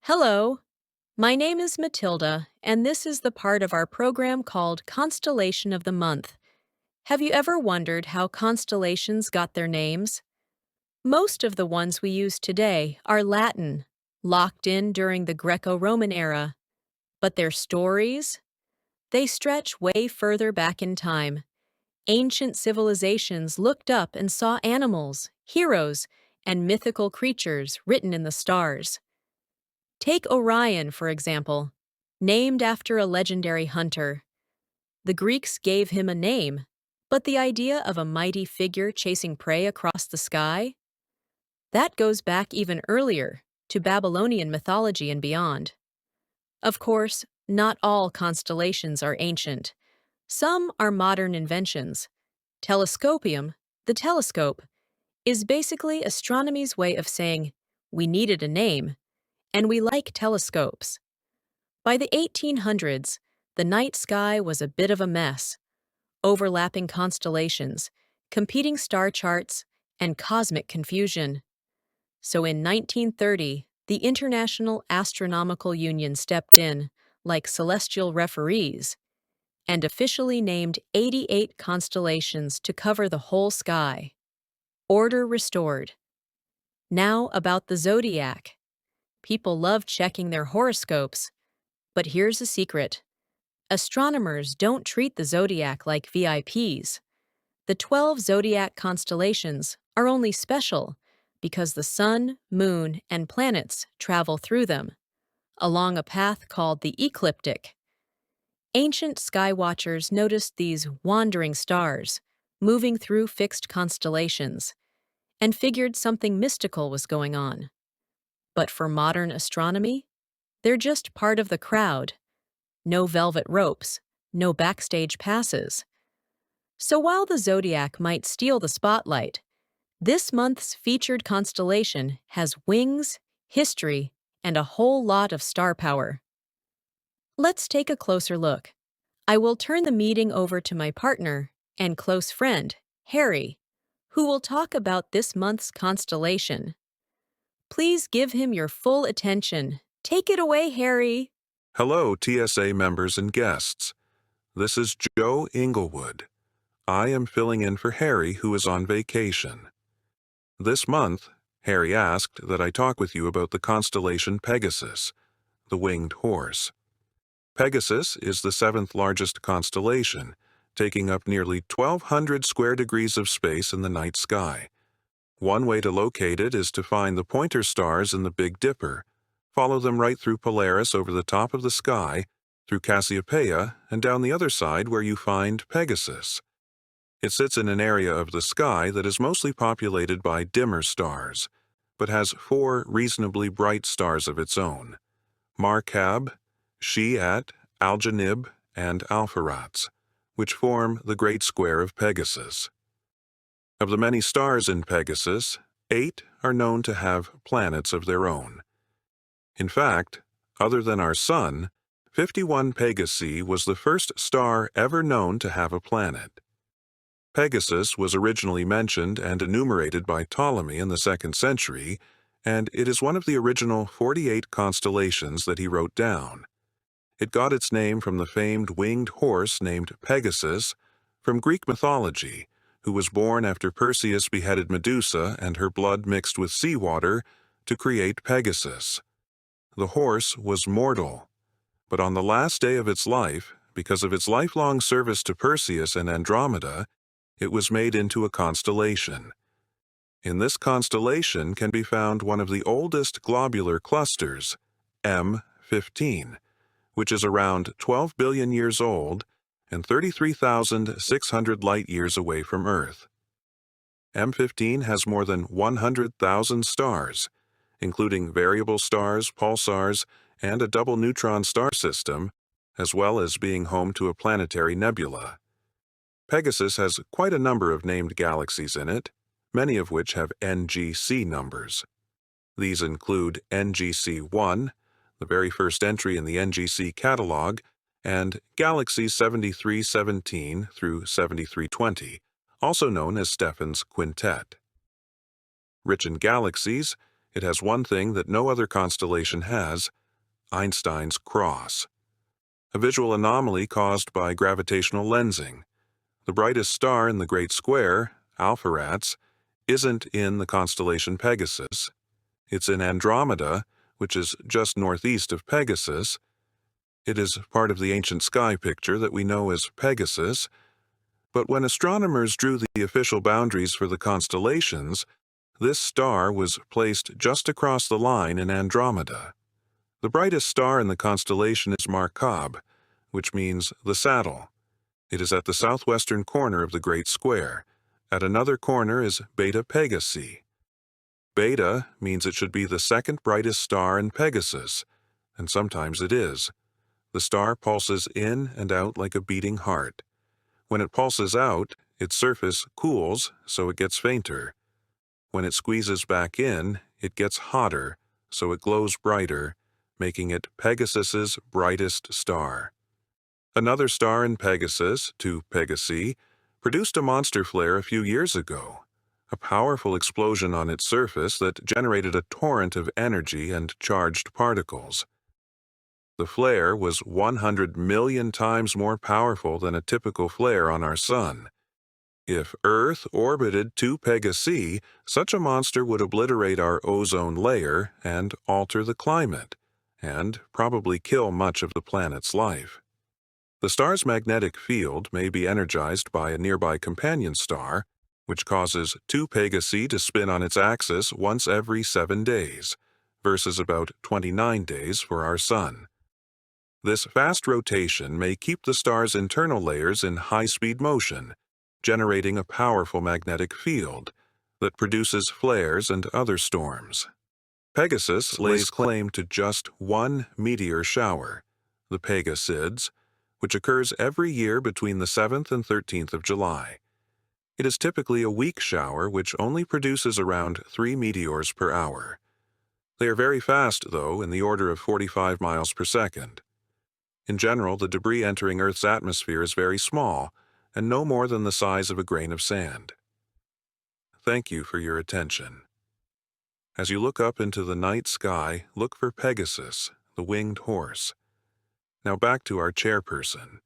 Hello, my name is Matilda, and this is the part of our program called Constellation of the Month. Have you ever wondered how constellations got their names? Most of the ones we use today are Latin, locked in during the Greco-Roman era. But their stories? They stretch way further back in time. Ancient civilizations looked up and saw animals, heroes, and mythical creatures written in the stars. Take Orion, for example, named after a legendary hunter. The Greeks gave him a name, but the idea of a mighty figure chasing prey across the sky? That goes back even earlier, to Babylonian mythology and beyond. Of course, not all constellations are ancient. Some are modern inventions. Telescopium, the telescope, is basically astronomy's way of saying, we needed a name, and we like telescopes. By the 1800s, the night sky was a bit of a mess. Overlapping constellations, competing star charts, and cosmic confusion. So in 1930, the International Astronomical Union stepped in, like celestial referees, and officially named 88 constellations to cover the whole sky. Order restored. Now about the zodiac. People love checking their horoscopes, but here's a secret. Astronomers don't treat the zodiac like VIPs. The 12 zodiac constellations are only special because the sun, moon, and planets travel through them, along a path called the ecliptic. Ancient sky watchers noticed these wandering stars moving through fixed constellations and figured something mystical was going on. But for modern astronomy, they're just part of the crowd. No velvet ropes, no backstage passes. So while the zodiac might steal the spotlight, this month's featured constellation has wings, history, and a whole lot of star power. Let's take a closer look. I will turn the meeting over to my partner and close friend, Harry, who will talk about this month's constellation. Please give him your full attention. Take it away, Harry. Hello, TSA members and guests. This is Joe Inglewood. I am filling in for Harry, who is on vacation. This month, Harry asked that I talk with you about the constellation Pegasus, the winged horse. Pegasus is the seventh largest constellation, taking up nearly 1,200 square degrees of space in the night sky. One way to locate it is to find the pointer stars in the Big Dipper. Follow them right through Polaris over the top of the sky, through Cassiopeia, and down the other side where you find Pegasus. It sits in an area of the sky that is mostly populated by dimmer stars, but has four reasonably bright stars of its own: Markab, Shi'at, Algenib, and Alpheratz, which form the Great Square of Pegasus. Of the many stars in Pegasus, 8 are known to have planets of their own. In fact, other than our Sun, 51 Pegasi was the first star ever known to have a planet. Pegasus was originally mentioned and enumerated by Ptolemy in the 2nd century, and it is one of the original 48 constellations that he wrote down. It got its name from the famed winged horse named Pegasus from Greek mythology, who was born after Perseus beheaded Medusa and her blood mixed with seawater to create Pegasus. The horse was mortal, but on the last day of its life, because of its lifelong service to Perseus and Andromeda, it was made into a constellation. In this constellation can be found one of the oldest globular clusters, M15, which is around 12 billion years old and 33,600 light-years away from Earth. M15 has more than 100,000 stars, including variable stars, pulsars, and a double neutron star system, as well as being home to a planetary nebula. Pegasus has quite a number of named galaxies in it, many of which have NGC numbers. These include NGC-1, the very first entry in the NGC catalog, and galaxies 7317 through 7320, also known as Stephan's Quintet. Rich in galaxies, It has one thing that no other constellation has: Einstein's cross, a visual anomaly caused by gravitational lensing. The brightest star in the Great Square, Alpheratz, isn't in the constellation Pegasus. It's in Andromeda, which is just northeast of Pegasus. It is part of the ancient sky picture that we know as Pegasus, but when astronomers drew the official boundaries for the constellations, this star was placed just across the line in Andromeda. The brightest star in the constellation is Markab, which means the saddle. It is at the southwestern corner of the Great Square. At another corner is Beta Pegasi. Beta means it should be the second brightest star in Pegasus, and sometimes it is. The star pulses in and out like a beating heart. When it pulses out, its surface cools, so it gets fainter. When it squeezes back in, it gets hotter, so it glows brighter, making it Pegasus's brightest star. Another star in Pegasus, 2 Pegasi, produced a monster flare a few years ago, a powerful explosion on its surface that generated a torrent of energy and charged particles. The flare was 100 million times more powerful than a typical flare on our Sun. If Earth orbited 2 Pegasi, such a monster would obliterate our ozone layer and alter the climate, and probably kill much of the planet's life. The star's magnetic field may be energized by a nearby companion star, which causes 2 Pegasi to spin on its axis once every 7 days, versus about 29 days for our Sun. This fast rotation may keep the star's internal layers in high-speed motion, generating a powerful magnetic field that produces flares and other storms. Pegasus lays claim to just one meteor shower, the Pegasids, which occurs every year between the 7th and 13th of July. It is typically a weak shower which only produces around 3 meteors per hour. They are very fast, though, in the order of 45 miles per second. In general, the debris entering Earth's atmosphere is very small, and no more than the size of a grain of sand. Thank you for your attention. As you look up into the night sky, look for Pegasus, the winged horse. Now back to our chairperson.